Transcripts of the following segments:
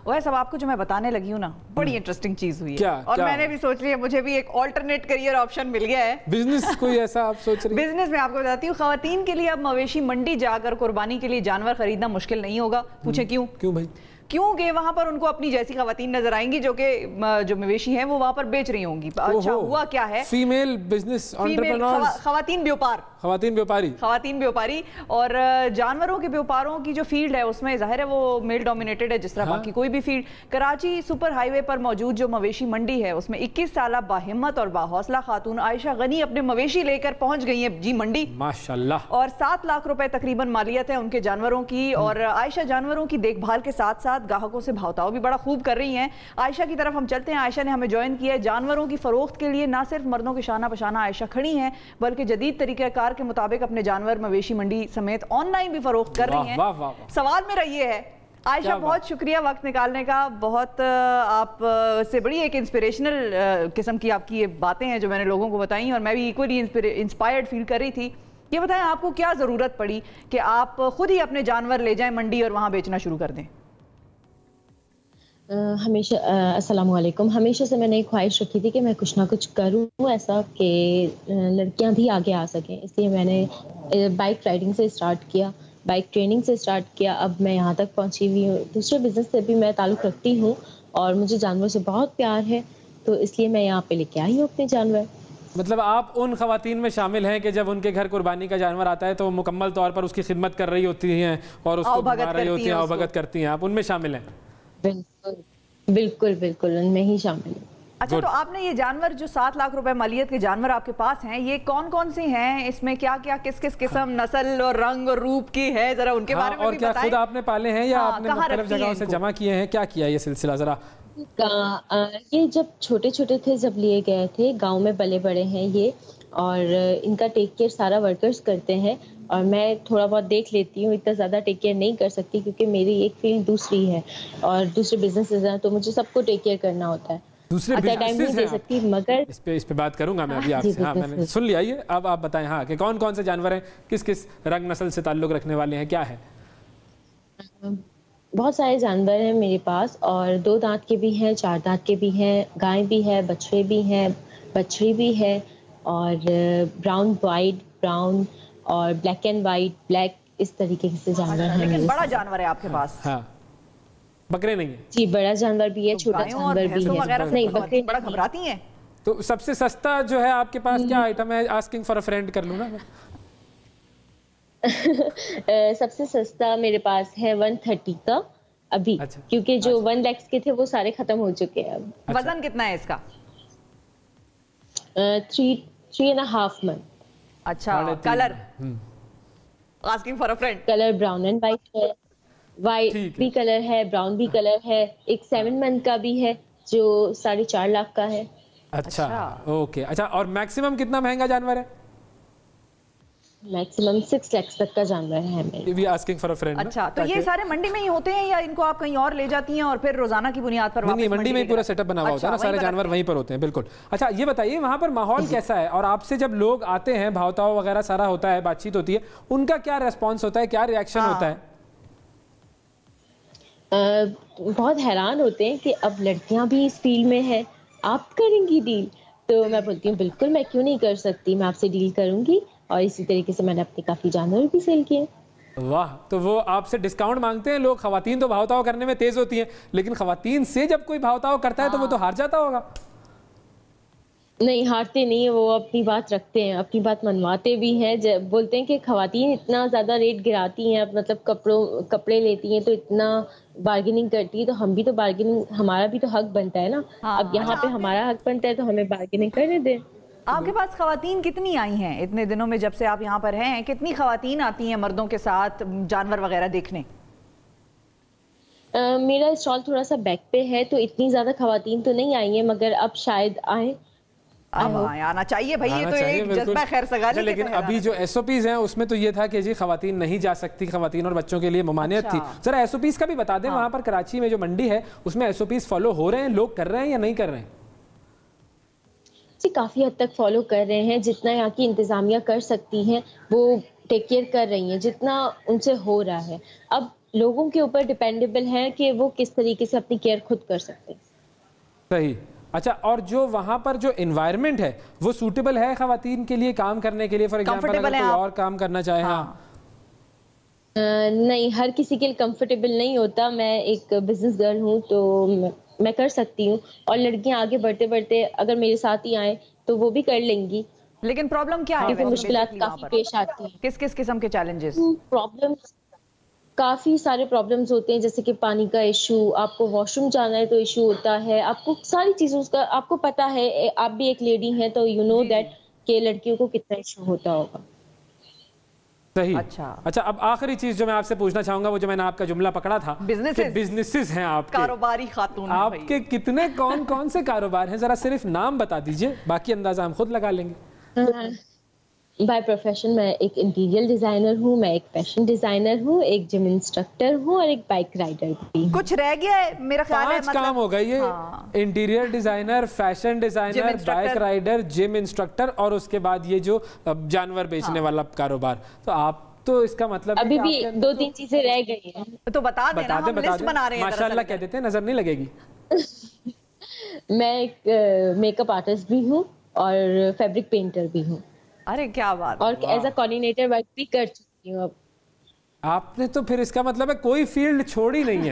وہ سب آپ کو جو میں بتانے لگی ہوں نا بڑی انٹرسٹنگ چیز ہوئی ہے اور میں نے بھی سوچ لیا مجھے بھی ایک آلٹرنیٹ کریئر آپشن مل گیا ہے. بزنس کوئی ایسا آپ سوچ رہی ہیں؟ بزنس میں آپ کو بتاتی ہوں, خواتین کے لیے اب مویشی منڈی جا کر قربانی کے لیے جانور خریدنا مشکل نہیں ہوگا. پوچھیں کیوں؟ کیوں بھائی؟ کیونکہ وہاں پر ان کو اپنی جیسی خواتین نظر آئیں گی جو کہ جو مویشی ہیں وہ وہاں پر بیچ رہی ہوں گی. اچھا ہوا کیا ہے, فیمیل بزنس انٹرپرینورز, خواتین بیوپار, خواتین بیوپاری اور جانوروں کے بیوپاروں کی جو فیلڈ ہے اس میں ظاہر ہے وہ میل ڈومینیٹڈ ہے جس طرح باقی کوئی بھی فیلڈ. کراچی سپر ہائی وے پر موجود جو مویشی منڈی ہے اس میں 21 سالہ باہمت اور باحوصلہ خاتون عائشہ غنی اپنے مویشی لے کر پہنچ گئی ہیں جی منڈی ماشاءاللہ, اور 7 لاکھ روپے تقریباً مالیت ہے ان کے جانوروں کی. اور عائشہ جانوروں کی دیکھ بھال کے ساتھ ساتھ گاہکوں سے بھاؤتاؤ بھی بڑا خوب کر رہی ہیں. عائشہ کی طرف ہم چلتے ہیں. عائشہ نے ہمیں جوائن کیا ہے. جانوروں کی فروخت کے لیے نہ صرف مردوں کے شانہ بشانہ عائشہ کھڑی ہیں بلکہ جدید طریقہ کار کے مطابق اپنے جانور مویشی منڈی سمیت آن لائن بھی فروخت کر رہی ہیں. سوال میرا یہ ہے عائشہ, بہت شکریہ وقت نکالنے کا, بہت آپ سے بڑی ایک انسپریشنل قسم کی آپ کی یہ باتیں ہیں جو میں نے لوگوں کو بتائیں اور میں بھی ایکولی انسپائرڈ فیل کر رہی تھی. یہ بتائیں آپ کو کیا ضرورت پڑی کہ آپ خود ہی اپنے جانور لے جائیں منڈی اور وہاں بیچنا شروع کر دیں؟ ہمیشہ السلام علیکم. ہمیشہ سے میں نے ایک خواہش رکھی تھی کہ میں کچھ نہ کچھ کروں ایسا کہ لڑکیاں بھی آگے آ سکیں, اس لیے میں نے بائک رائڈنگ سے اسٹارٹ کیا, بائک ٹریننگ سے اسٹارٹ کیا. اب میں یہاں تک پہنچی ہوئی ہوں. دوسرے بزنس سے بھی میں تعلق رکھتی ہوں اور مجھے جانور سے بہت پیار ہے, تو اس لیے میں یہاں پہ لے کے آئی ہوں اپنے جانور. مطلب آپ ان خواتین میں شامل ہیں کہ جب ان کے گھر قربانی کا جانور آتا ہے تو مکمل طور پر اس کی خدمت کر رہی ہوتی ہیں اور اس کو گھما رہی ہوتی ہیں, بھگت کرتی ہیں, آپ ان میں شامل ہیں؟ بالکل بالکل ان میں ہی شامل ہیں. اچھا, تو آپ نے یہ جانور جو 7 لاکھ روپے مالیت کے جانور آپ کے پاس ہیں یہ کون کون سے ہیں, اس میں کیا کیا کس کس قسم نسل اور رنگ اور روپ کی ہے, ذرا ان کے بارے میں بھی بتائیں. اور کیا خود آپ نے پالے ہیں یا آپ نے مختلف جگہوں سے جمع کیے ہیں, کیا کیا یہ سلسلہ ذرا؟ یہ جب چھوٹے چھوٹے تھے جب لیے گئے تھے, گاؤں میں پلے بڑے ہیں یہ, اور ان کا ٹیک کیئر سارا ورکرز کرتے ہیں اور میں تھوڑا بہت دیکھ لیتی ہوں. اتنا زیادہ ٹیک کیئر نہیں کر سکتی کیونکہ میری ایک فیلڈ دوسری ہے اور دوسرے بزنسز ہیں, تو مجھے سب کو ٹیک کیئر کرنا ہوتا ہے. دوسرے بزنسز ہیں سکتی, مگر اس پہ بات کروں گا میں ابھی آپ سے. ہاں میں نے سن لیا یہ, اب آپ بتائیں ہاں کہ کون کون سے جانور ہیں, کس کس رنگ نسل سے تعلق رکھنے والے ہیں, کیا ہے؟ بہت سارے جانور ہیں میرے پاس, اور 2 دانت کے بھی ہیں, 4 دانت کے بھی ہیں, گائے بھی ہے, بچڑے بھی ہیں, بچڑی بھی ہے, اور براؤن وائٹ براؤن اور بلیک اینڈ وائٹ بلیک, اس طریقے سے جانور ہیں. لیکن بڑا جانور ہے آپ کے پاس؟ ہاں, بکرے نہیں ہیں؟ جی بڑا جانور بھی ہے, چھوٹا جانور بھی ہے. نہیں بکرے بڑا گھبراتی ہیں. تو سب سے سستا جو ہے آپ کے پاس کیا آئٹم ہے, آسکنگ فار اے فرینڈ کر لوں نا میں. سب سے سستا میرے پاس ہے 130 کا ابھی, کیونکہ جو 1 لیکس کے تھے وہ سارے ختم ہو چکے ہیں اب. وزن کتنا ہے اس کا؟ 3.5 month. اچھا, colour asking for a friend colour brown and white ہے, وائٹ بھی کلر ہے, براؤن بھی کلر ہے. ایک 7 month کا بھی ہے جو 4.5 لاکھ کا ہے. اچھا اوکے. اچھا, اور میکسیمم کتنا مہنگا جانور ہے؟ میکسیمم 6 lakhs تک کا جانور ہے میرے. یہ بھی آسکنگ فار اے فرینڈ. اچھا, تو یہ سارے منڈی میں ہی ہوتے ہیں یا ان کو آپ کہیں اور لے جاتی ہیں اور پھر روزانہ کی بنیاد پر واپس؟ نہیں, منڈی میں ہی پورا سیٹ اپ بنا ہوا ہوتا ہے نا, سارے جانور وہیں پر ہوتے ہیں. بالکل. اچھا یہ بتائیے وہاں پر ماحول کیسا ہے, اور آپ سے جب لوگ آتے ہیں بھاؤتاؤ وغیرہ سارا ہوتا ہے, بات چیت ہوتی ہے, ان کا کیا ریسپانس ہوتا ہے, کیا ریئیکشن ہوتا ہے؟ بہت حیران ہوتے ہیں کہ اب لڑکیاں بھی اس فیلڈ میں ہیں, آپ کریں گی ڈیل؟ تو میں بولتی ہوں بالکل, میں کیوں نہیں کر سکتی, میں آپ سے ڈیل کروں گی. اور اسی طریقے سے میں نے اپنے کافی جانور بھی سیل کیے. واہ, تو وہ آپ سے ڈسکاؤنٹ مانگتے ہیں لوگ؟ خواتین تو بھاؤتاؤ کرنے میں تیز ہوتی ہیں, لیکن خواتین سے جب کوئی بھاؤتاؤ کرتا ہے تو وہ تو ہار جاتا ہوگا. نہیں, ہارتے نہیں ہیں وہ, اپنی بات رکھتے ہیں, اپنی بات منواتے بھی ہیں. جب بولتے ہیں کہ خواتین اتنا زیادہ ریٹ گراتی ہیں, مطلب کپڑے لیتی ہیں تو اتنا بارگیننگ کرتی ہے, تو ہم بھی تو بارگیننگ, ہمارا بھی تو حق بنتا ہے نا. اب یہاں پہ ہمارا حق بنتا ہے تو ہمیں بارگیننگ کرنے دیں. آپ کے پاس خواتین کتنی آئی ہیں اتنے دنوں میں جب سے آپ یہاں پر ہیں؟ کتنی خواتین آتی ہیں مردوں کے ساتھ جانور وغیرہ دیکھنے؟ میرا اسٹال تھوڑا سا بیک پہ ہے تو اتنی زیادہ خواتین تو نہیں آئی ہیں, مگر اب شاید آئیں. اب آنا چاہیے بھائی, یہ تو ایک جذبہ خیر سگالی. لیکن ابھی جو ایس او پیز ہیں اس میں تو یہ تھا کہ جی خواتین نہیں جا سکتی, خواتین اور بچوں کے لیے ممانعت تھی. ذرا ایس او پیز کا بھی بتا دیں, وہاں پر کراچی میں جو منڈی ہے اس میں ایس او پیز فالو ہو رہے ہیں, لوگ کر رہے ہیں یا نہیں کر رہے ہیں؟ جی کافی حد تک فالو کر رہے ہیں, جتنا یہاں کی انتظامیہ کر سکتی ہیں وہ ٹیک کیئر کر رہی ہیں, جتنا ان سے ہو رہا ہے. اب لوگوں کے اوپر ڈیپینڈیبل ہیں کہ وہ کس طریقے سے اپنی کیئر خود کر سکتے ہیں. صحیح. اچھا، اور جو وہاں پر جو انوائرمنٹ ہے وہ سوٹیبل ہے خواتین کے لیے کام کرنے کے لیے؟ فار ایگزامپل اگر کوئی اور کام کرنا چاہے. ہاں نہیں، ہر کسی کے لیے کمفرٹیبل نہیں ہوتا. میں ایک بزنس گرل ہوں تو میں کر سکتی ہوں، اور لڑکیاں آگے بڑھتے بڑھتے اگر میرے ساتھ ہی آئیں تو وہ بھی کر لیں گی. لیکن پرابلم کیا ہے؟ کیونکہ مشکلات کافی پیش آتی ہیں. کس کس قسم کے چیلنجز؟ پرابلمس کافی سارے پرابلمس ہوتے ہیں، جیسے کہ پانی کا ایشو، آپ کو واش روم جانا ہے تو ایشو ہوتا ہے، آپ کو ساری چیزوں کا آپ کو پتا ہے. آپ بھی ایک لیڈی ہیں تو یو نو دیٹ کہ لڑکیوں کو کتنا ایشو ہوتا ہوگا. صحیح. اچھا، اب آخری چیز جو میں آپ سے پوچھنا چاہوں گا، وہ جو میں نے آپ کا جملہ پکڑا تھا، بزنسز ہیں آپ کے، کاروباری خاتون، آپ کے کتنے کون سے کاروبار ہیں؟ ذرا صرف نام بتا دیجئے، باقی اندازہ ہم خود لگا لیں گے. بائی پروفیشن میں ایک انٹیریئر ڈیزائنر ہوں، میں ایک فیشن ڈیزائنر ہوں، ایک جم انسٹرکٹر ہوں، اور ایک بائک رائڈر بھی. کچھ رہ گیا ہے میرا خیال ہے؟ 5 کام ہو گئے یہ. Interior designer, fashion designer, bike rider, gym instructor, اور اس کے بعد یہ جو جانور بیچنے والا کاروبار. تو آپ تو اس کا مطلب ابھی بھی 2-3 چیزیں رہ گئی ہیں. تو بتا دینا، ہم لسٹ بنا رہے ہیں. ماشاءاللہ کہہ دیتے ہیں، نظر نہیں لگے گی. میں ایک میک اپ آرٹسٹ بھی ہوں اور فیبرک پینٹر بھی ہوں. ارے کیا بات. اور ایز اے کوآرڈینیٹر ورک بھی کر چکی ہوں. اب آپ نے تو پھر اس کا مطلب ہے کوئی فیلڈ چھوڑی نہیں ہے.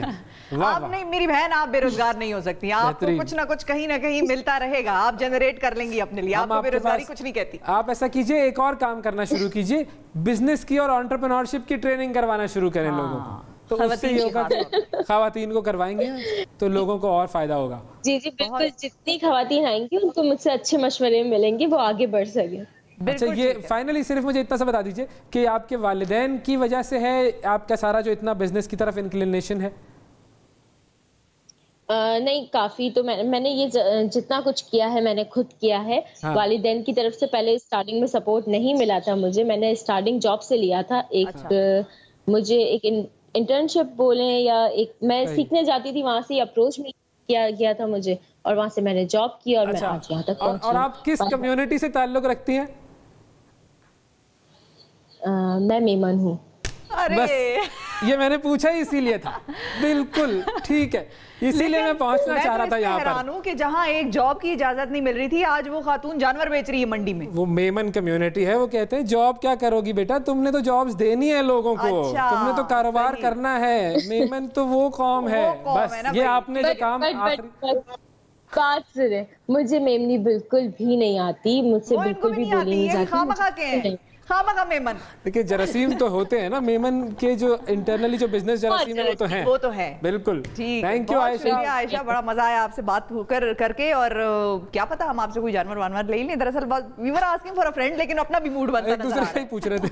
آپ نہیں، میری بہن، آپ بے روزگار نہیں ہو سکتی. آپ کو کچھ نہ کچھ کہیں نہ کہیں ملتا رہے گا، آپ جنریٹ کر لیں گی اپنے لیے. آپ کو بے روزگاری کچھ نہیں کہتی. آپ ایسا کیجئے، ایک اور کام کرنا شروع کیجئے، بزنس کی اور انٹرپرینورشپ کی ٹریننگ کروانا شروع کریں لوگوں کو. تو اس سے یہ ہوگا کہ خواتین کو کروائیں گے تو لوگوں کو اور فائدہ ہوگا. جی بالکل. جتنی خواتین آئیں گی ان کو مجھ سے اچھے مشورے ملیں گے، وہ آگے بڑھ سکیں. اچھا، یہ فائنلی صرف مجھے اتنا سا بتا دیجئے کہ آپ کے والدین کی وجہ سے ہے آپ کا سارا جو اتنا بزنس کی طرف انکلینیشن ہے؟ نہیں، کافی تو میں نے یہ جتنا کچھ کیا ہے میں نے خود کیا ہے. والدین کی طرف سے پہلے اسٹارٹنگ میں سپورٹ نہیں ملا تھا مجھے. میں نے اسٹارٹنگ جاب سے لیا تھا. مجھے ایک انٹرنشپ بولیں یا ایک میں سیکھنے جاتی تھی، وہاں سے اپروچ کیا گیا تھا مجھے، اور وہاں سے میں نے جاب کی اور میں آج یہاں تک پہنچی. اور آپ کس کمیونٹی سے تعلق رکھتی ہیں؟ میں میمن ہوں. بس یہ میں نے پوچھا ہی اسی لیے تھا. بالکل ٹھیک ہے، اسی لیے میں پہنچنا چاہ رہا تھا یہاں پر. میں حیران ہوں کہ جہاں ایک جاب کی اجازت نہیں مل رہی تھی، آج وہ خاتون جانور بیچ رہی ہے منڈی میں. وہ میمن کمیونٹی ہے، وہ کہتے ہیں جاب کیا کرو گی بیٹا، تم نے تو جابز دینی ہے لوگوں کو، تم نے تو کاروبار کرنا ہے. میمن تو وہ قوم ہے. بس یہ آپ نے جو کام بات سنیں، مجھے میمنی بالکل بھی نہیں آتی، مجھ سے بالکل بھی بولی نہیں جاتی. میمن دیکھیں، جراثیم تو ہوتے ہیں نا میمن کے، جو انٹرنلی جو بزنس جراثیم ہے وہ تو ہیں. بالکل. تھینک یو عائشہ، بڑا مزہ آیا آپ سے بات کر کے. اور کیا پتا ہم آپ سے کوئی جانور وانور لے لیں. دراصل وی ور آسکنگ فار اے فرینڈ، لیکن اپنا بھی موڈ بنتا ہے، ایک دوسرے کا ہی پوچھ رہے تھے.